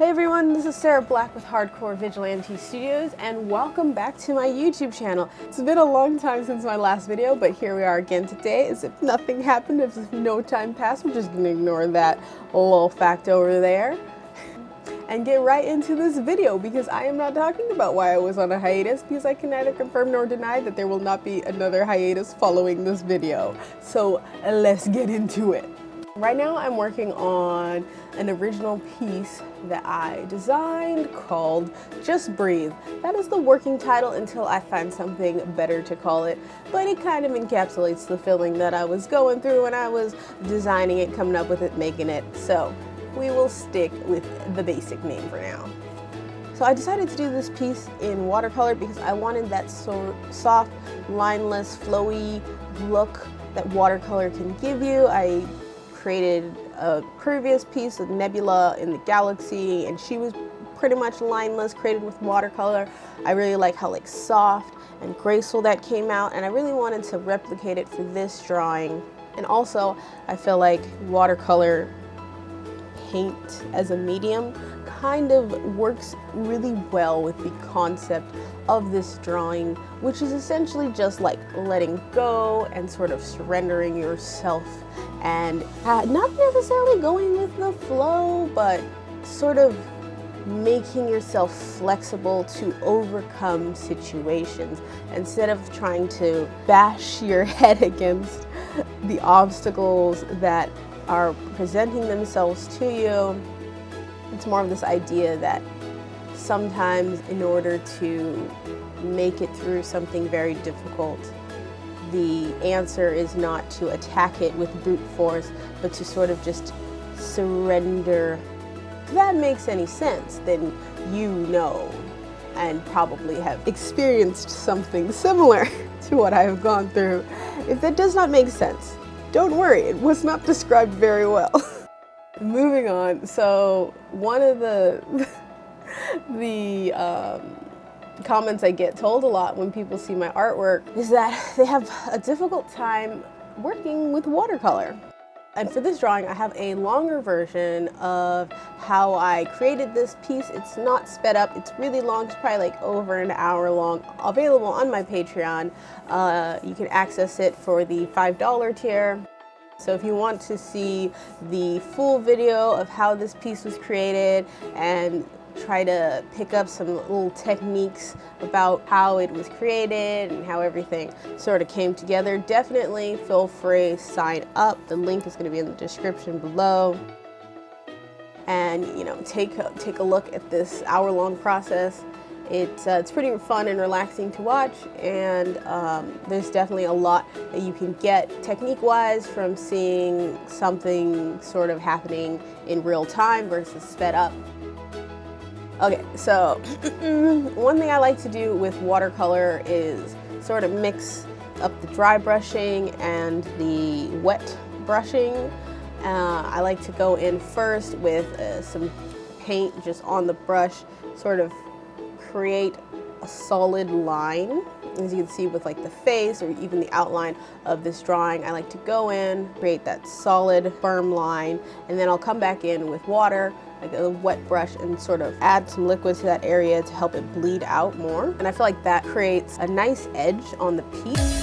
Hey everyone, this is Sarah Black with Hardcore Vigilante Studios, and welcome back to my YouTube channel. It's been a long time since my last video, but here we are again today as if nothing happened, as if no time passed. We're just gonna ignore that little fact over there and get right into this video, because I am not talking about why I was on a hiatus, because I can neither confirm nor deny that there will not be another hiatus following this video. So let's get into it. Right now I'm working on an original piece that I designed called Just Breathe. That is the working title until I find something better to call it, but it kind of encapsulates the feeling that I was going through when I was designing it, coming up with it, making it. So we will stick with the basic name for now. So I decided to do this piece in watercolor because I wanted that soft, lineless, flowy look that watercolor can give you. I created a previous piece of Nebula in the galaxy, and she was pretty much lineless, created with watercolor. I really like how soft and graceful that came out, and I really wanted to replicate it for this drawing. And also, I feel like watercolor paint as a medium kind of works really well with the concept of this drawing, which is essentially just like letting go and sort of surrendering yourself and not necessarily going with the flow, but sort of making yourself flexible to overcome situations instead of trying to bash your head against the obstacles that are presenting themselves to you. It's more of this idea that sometimes in order to make it through something very difficult, the answer is not to attack it with brute force, but to sort of just surrender. If that makes any sense, then you know and probably have experienced something similar to what I have gone through. If that does not make sense, don't worry, it was not described very well. Moving on, so one of the comments I get told a lot when people see my artwork is that they have a difficult time working with watercolor. And for this drawing, I have a longer version of how I created this piece. It's not sped up, it's really long, it's probably over an hour long, available on my Patreon. You can access it for the $5 tier. So if you want to see the full video of how this piece was created and try to pick up some little techniques about how it was created and how everything sort of came together, definitely feel free, sign up. The link is going to be in the description below. And take a look at this hour-long process. It's pretty fun and relaxing to watch, and there's definitely a lot that you can get technique-wise from seeing something sort of happening in real time versus sped up. Okay, so one thing I like to do with watercolor is sort of mix up the dry brushing and the wet brushing. I like to go in first with some paint just on the brush, sort of create a solid line. As you can see with the face or even the outline of this drawing, I like to go in, create that solid, firm line, and then I'll come back in with water, like a wet brush, and sort of add some liquid to that area to help it bleed out more. And I feel like that creates a nice edge on the piece.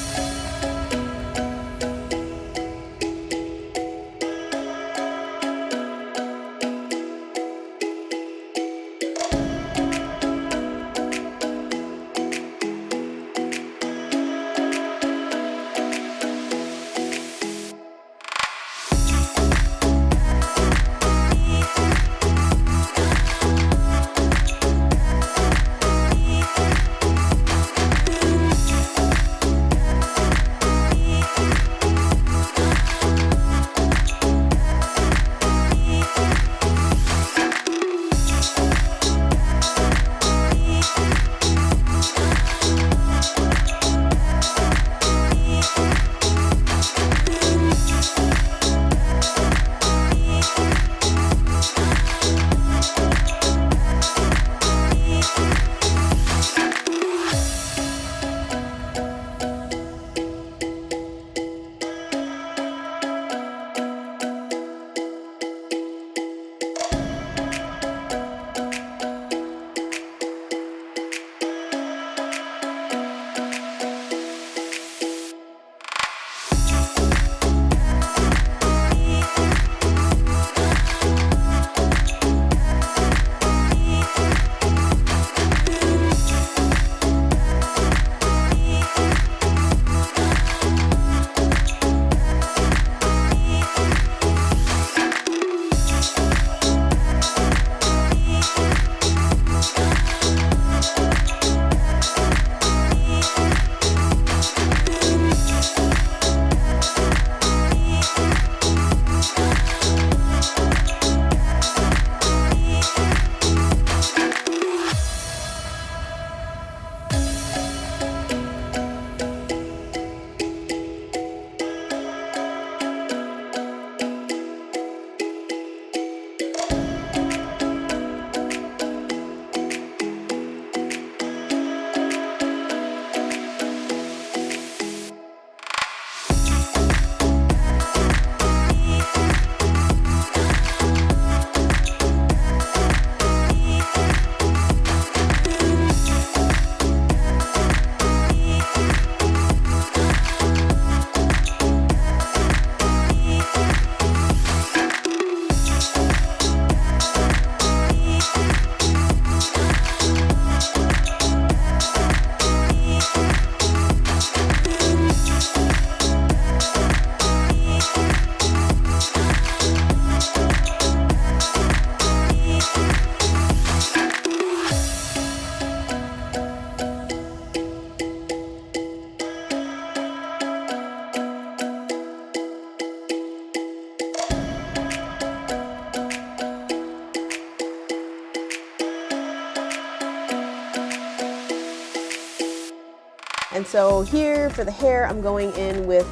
so here for the hair, I'm going in with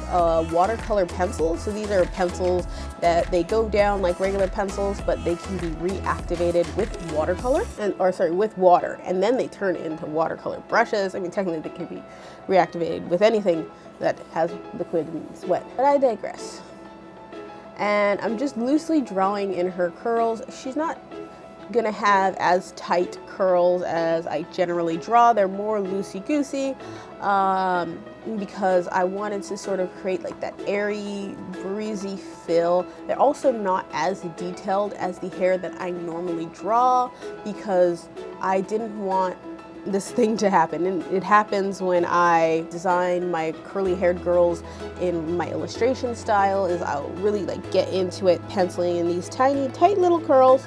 watercolor pencils. So these are pencils that they go down like regular pencils, but they can be reactivated with watercolor, with water, and then they turn into watercolor brushes. I mean, technically they can be reactivated with anything that has liquid and sweat, but I digress. And I'm just loosely drawing in her curls. She's not gonna have as tight curls as I generally draw. They're more loosey-goosey because I wanted to sort of create like that airy, breezy feel. They're also not as detailed as the hair that I normally draw because I didn't want this thing to happen. And it happens when I design my curly haired girls in my illustration style, is I'll really like get into it, penciling in these tiny, tight little curls.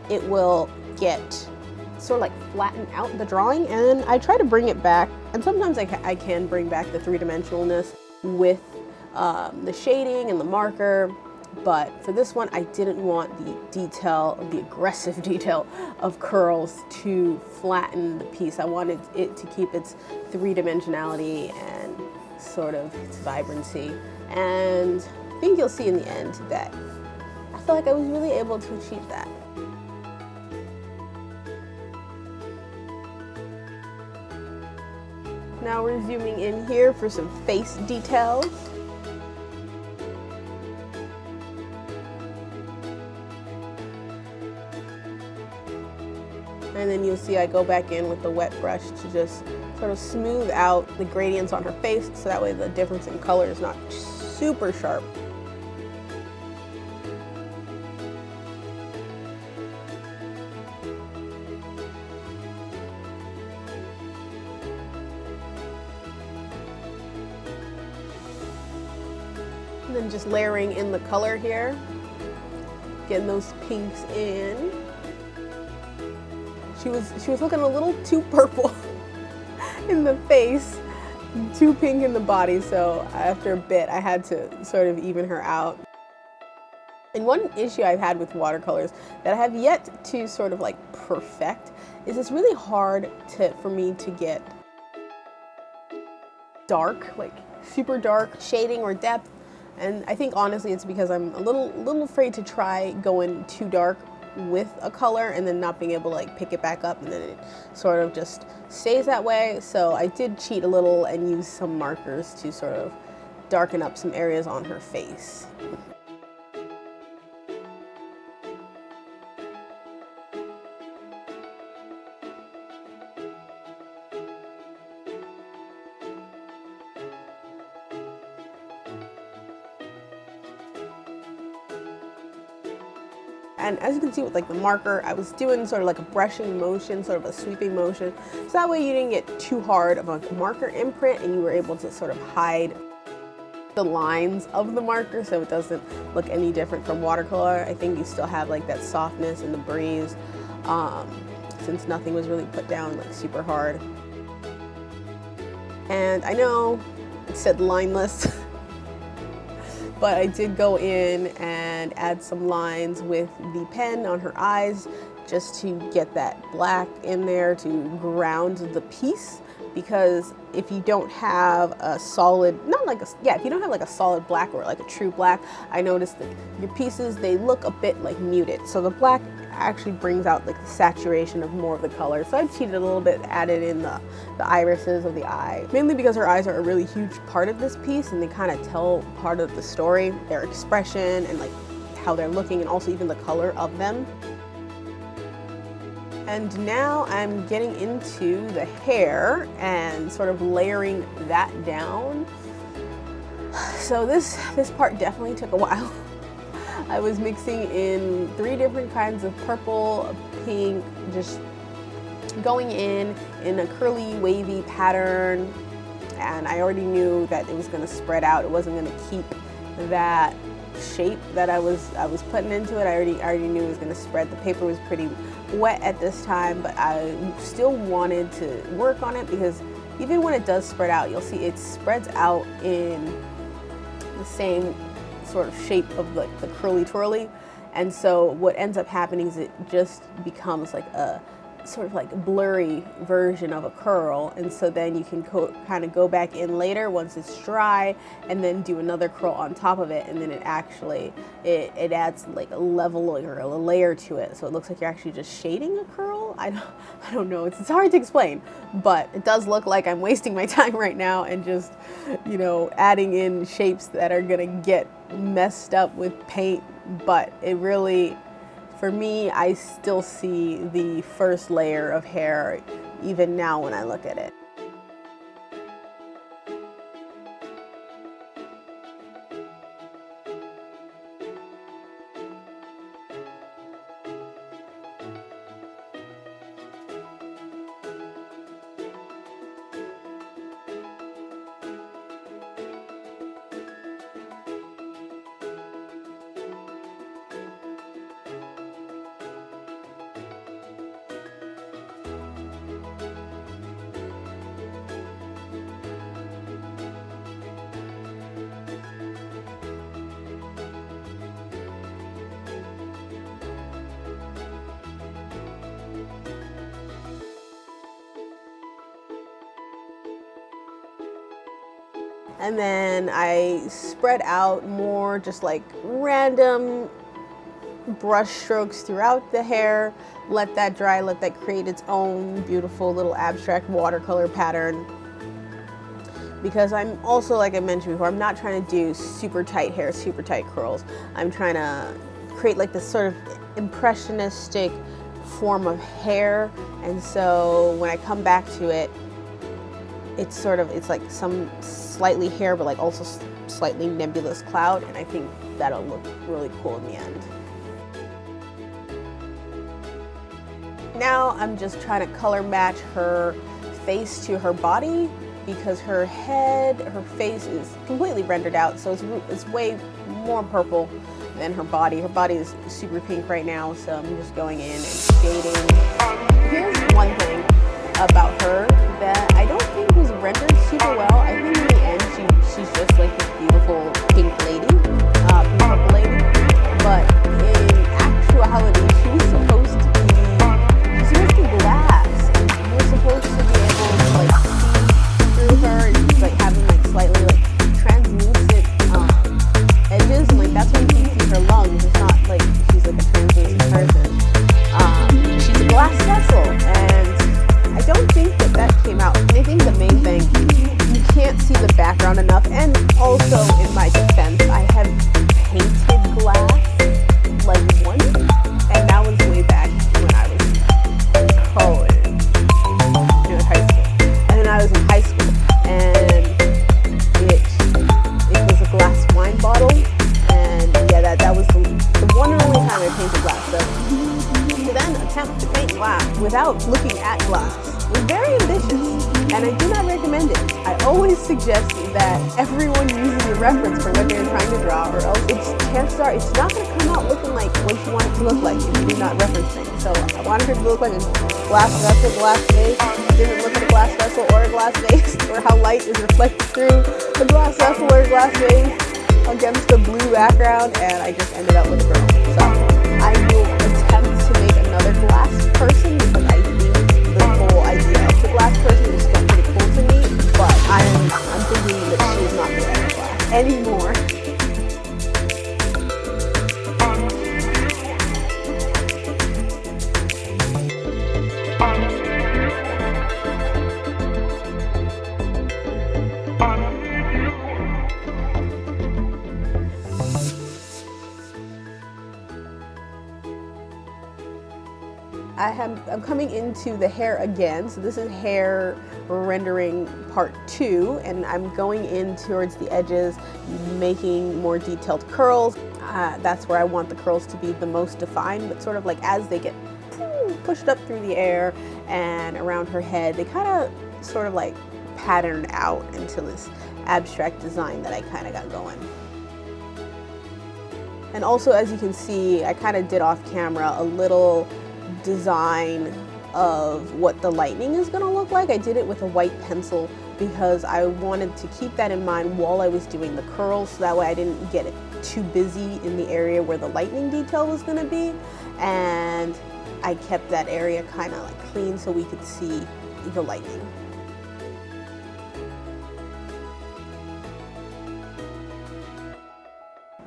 It will get sort of like flatten out the drawing, and I try to bring it back. And sometimes I can bring back the three-dimensionalness with the shading and the marker. But for this one, I didn't want the detail, the aggressive detail of curls to flatten the piece. I wanted it to keep its three-dimensionality and sort of its vibrancy. And I think you'll see in the end that I feel like I was really able to achieve that. Now we're zooming in here for some face details. And then you'll see I go back in with the wet brush to just sort of smooth out the gradients on her face, so that way the difference in color is not super sharp. And then just layering in the color here, getting those pinks in. She was looking a little too purple in the face, too pink in the body, so after a bit I had to sort of even her out. And one issue I've had with watercolors that I have yet to sort of like perfect is it's really hard for me to get dark, like super dark shading or depth. And I think honestly it's because I'm a little afraid to try going too dark with a color and then not being able to like pick it back up, and then it sort of just stays that way. So I did cheat a little and use some markers to sort of darken up some areas on her face. And as you can see with like the marker, I was doing sort of like a brushing motion, sort of a sweeping motion. So that way you didn't get too hard of a marker imprint and you were able to sort of hide the lines of the marker so it doesn't look any different from watercolor. I think you still have like that softness and the breeze since nothing was really put down like super hard. And I know it said lineless, but I did go in and add some lines with the pen on her eyes just to get that black in there to ground the piece. Because if you don't have a solid, if you don't have like a solid black or like a true black, I noticed that your pieces, they look a bit like muted. So the black actually brings out like the saturation of more of the color. So I cheated a little bit, added in the irises of the eye, mainly because her eyes are a really huge part of this piece and they kind of tell part of the story, their expression and like how they're looking and also even the color of them. And now I'm getting into the hair and sort of layering that down. So this part definitely took a while. I was mixing in 3 different kinds of purple, pink, just going in a curly, wavy pattern. And I already knew that it was going to spread out. It wasn't going to keep that shape that I was putting into it. I already knew it was going to spread. The paper was pretty wet at this time, but I still wanted to work on it because even when it does spread out, you'll see it spreads out in the same sort of shape of like the curly twirly. And so what ends up happening is it just becomes like a sort of like blurry version of a curl, and so then you can kind of go back in later once it's dry and then do another curl on top of it, and then it actually it adds like a level or a layer to it, so it looks like you're actually just shading a curl. I don't know, it's hard to explain, but it does look like I'm wasting my time right now and just, you know, adding in shapes that are gonna get messed up with paint. But it really, for me, I still see the first layer of hair even now when I look at it. And then I spread out more just like random brush strokes throughout the hair, let that dry, let that create its own beautiful little abstract watercolor pattern. Because I'm also, like I mentioned before, I'm not trying to do super tight hair, super tight curls. I'm trying to create like this sort of impressionistic form of hair, and so when I come back to it, it's like some slightly hair, but like also slightly nebulous cloud, and I think that'll look really cool in the end. Now I'm just trying to color match her face to her body, because her face is completely rendered out, so it's way more purple than her body. Her body is super pink right now, so I'm just going in and shading. Here's one thing about her that I don't think was rendered super well. I think in the end she's just like this beautiful pink lady, pink purple lady. But in actuality, she was supposed to be glass, and we're supposed to be able to like see through her, and she's like having like slightly like translucent edges, and like that's when you can see her lungs. It's not like she's like a translucent person. She's a glass vessel, and I don't think that came out. And I think the main thing, you can't see the background enough. And also, in my defense, I have painted glass like once, and that was way back when I was in college, in high school. And then I was in high school, and it was a glass wine bottle, and yeah, that was the one and only time I painted glass. So to then attempt to paint glass without looking at glass was very ambitious, and I do not recommend it. I always suggest that everyone uses a reference for what they're trying to draw, or else chances are it's not going to come out looking like what you want it to look like if you do not reference things. So I wanted her to look like a glass vessel, glass vase. Didn't look at a glass vessel or a glass vase, or how light is reflected through the glass vessel or glass vase against the blue background, and I just ended up with a girl. So I will attempt to make another glass person, because I think the whole idea of the glass person is still pretty cool to me, but I'm thinking that she's not good at glass anymore. I'm coming into the hair again, so this is hair rendering part 2, and I'm going in towards the edges, making more detailed curls. That's where I want the curls to be the most defined, but sort of like as they get pushed up through the air and around her head, they kind of sort of like pattern out into this abstract design that I kind of got going. And also, as you can see, I kind of did off camera a little design of what the lightning is going to look like. I did it with a white pencil because I wanted to keep that in mind while I was doing the curls, so that way I didn't get it too busy in the area where the lightning detail was going to be, and I kept that area kind of like clean so we could see the lightning.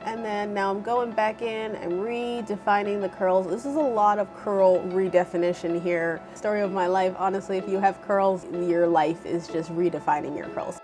And then now I'm going back in and redefining the curls. This is a lot of curl redefinition here. Story of my life, honestly, if you have curls, your life is just redefining your curls.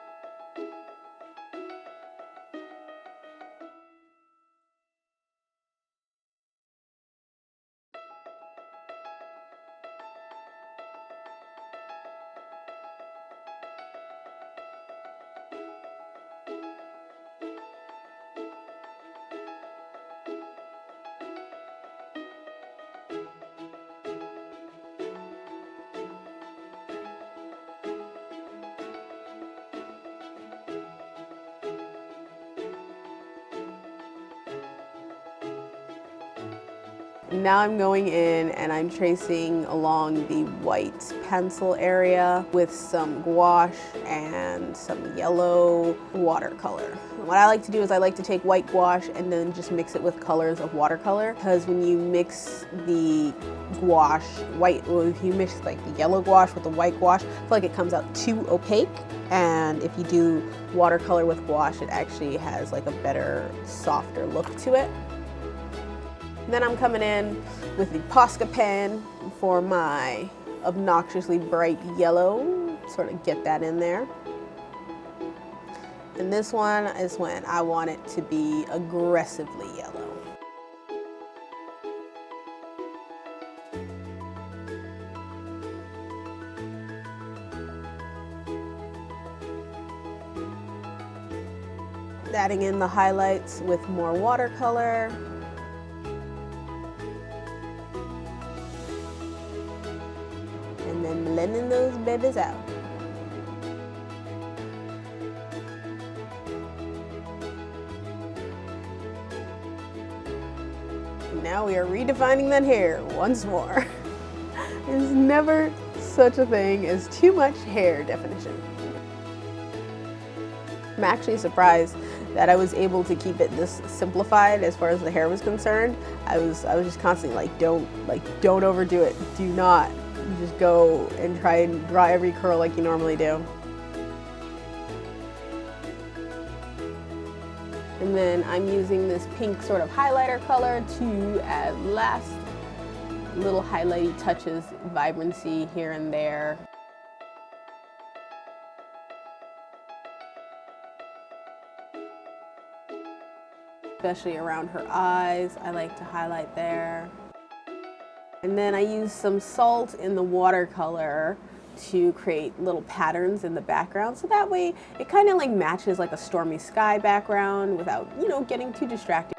Now I'm going in and I'm tracing along the white pencil area with some gouache and some yellow watercolor. What I like to do is I like to take white gouache and then just mix it with colors of watercolor, because when you mix the gouache, if you mix like the yellow gouache with the white gouache, I feel like it comes out too opaque. And if you do watercolor with gouache, it actually has like a better, softer look to it. Then I'm coming in with the Posca pen for my obnoxiously bright yellow, sort of get that in there. And this one is when I want it to be aggressively yellow. Adding in the highlights with more watercolor. And then blending those babies out. Now we are redefining that hair once more. There's never such a thing as too much hair definition. I'm actually surprised that I was able to keep it this simplified as far as the hair was concerned. I was just constantly like, don't overdo it. Do not just go and try and draw every curl like you normally do. And then I'm using this pink sort of highlighter color to add last little highlighty touches, vibrancy here and there. Especially around her eyes, I like to highlight there. And then I use some salt in the watercolor to create little patterns in the background, so that way it kind of like matches like a stormy sky background without, you know, getting too distracted.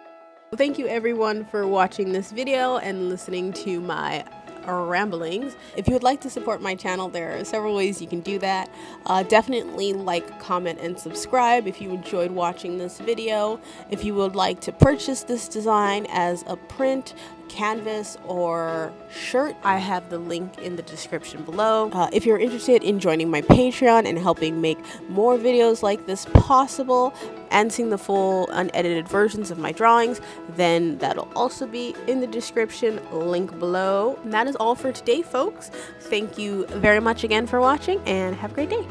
Well, thank you everyone for watching this video and listening to my ramblings. If you would like to support my channel, there are several ways you can do that. Definitely like, comment, and subscribe if you enjoyed watching this video. If you would like to purchase this design as a print, canvas, or shirt, I have the link in the description below. If you're interested in joining my Patreon and helping make more videos like this possible and seeing the full unedited versions of my drawings, then that'll also be in the description, link below. And that is all for today, folks. Thank you very much again for watching, and have a great day.